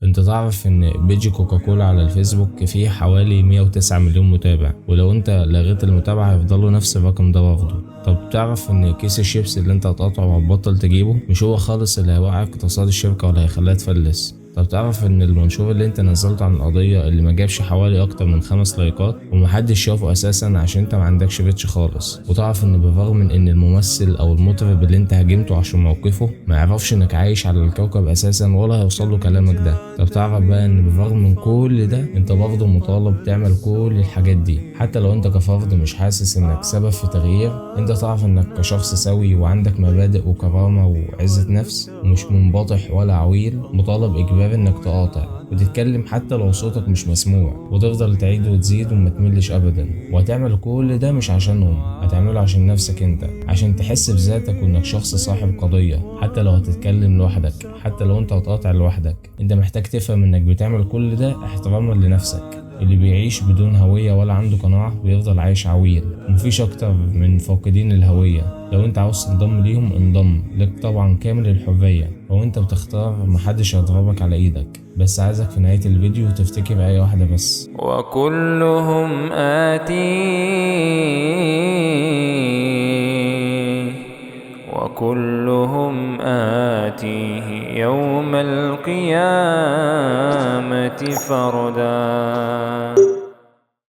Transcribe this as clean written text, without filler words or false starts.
انت تعرف ان بيج كوكاكولا على الفيسبوك فيه حوالي 109 مليون متابع، ولو انت لغيت المتابعة هيفضلوا نفس الرقم ده برضه. طب تعرف ان كيس الشيبس اللي انت هتقطعه وهتبطل تجيبه مش هو خالص اللي هيوقع اقتصاد الشركة ولا هيخليها تفلس؟ طب تعرف ان المنشور اللي انت نزلته عن القضية اللي ما جابش حوالي اكتر من 5 لايكات ومحدش شافه اساسا عشان انت ما عندكش ريتش خالص؟ وتعرف ان بالرغم من ان الممثل او المطرب اللي انت هاجمته عشان موقفه ما يعرفش انك عايش على الكوكب اساسا ولا هيوصل له كلامك ده؟ طب تعرف بقى ان بالرغم من كل ده انت برضه مطالب تعمل كل الحاجات دي حتى لو انت كفرد مش حاسس انك سبب في تغيير؟ انت تعرف انك كشخص سوي وعندك مبادئ وكرامة وعزة نفس ومش منبطح ولا عويل مطالب اجباري انك تقاطع وتتكلم حتى لو صوتك مش مسموع وتفضل تعيد وتزيد وما تملش ابدا. وهتعمل كل ده مش عشانهم، هتعمله عشان نفسك انت، عشان تحس بذاتك وانك شخص صاحب قضية. حتى لو هتتكلم لوحدك، حتى لو انت هتقاطع لوحدك، انت محتاج تفهم انك بتعمل كل ده احتراما لنفسك. اللي بيعيش بدون هوية ولا عنده قناعة بيفضل عايش عويل، ومفيش اكتر من فاقدين الهوية. لو انت عاوز تنضم ليهم انضم، لك طبعا كامل الحرية، لو انت بتختار محدش هيضربك على ايدك. بس عايزك في نهاية الفيديو تفتكر آية واحدة بس: وكلهم آتيه يوم القيامة فردا.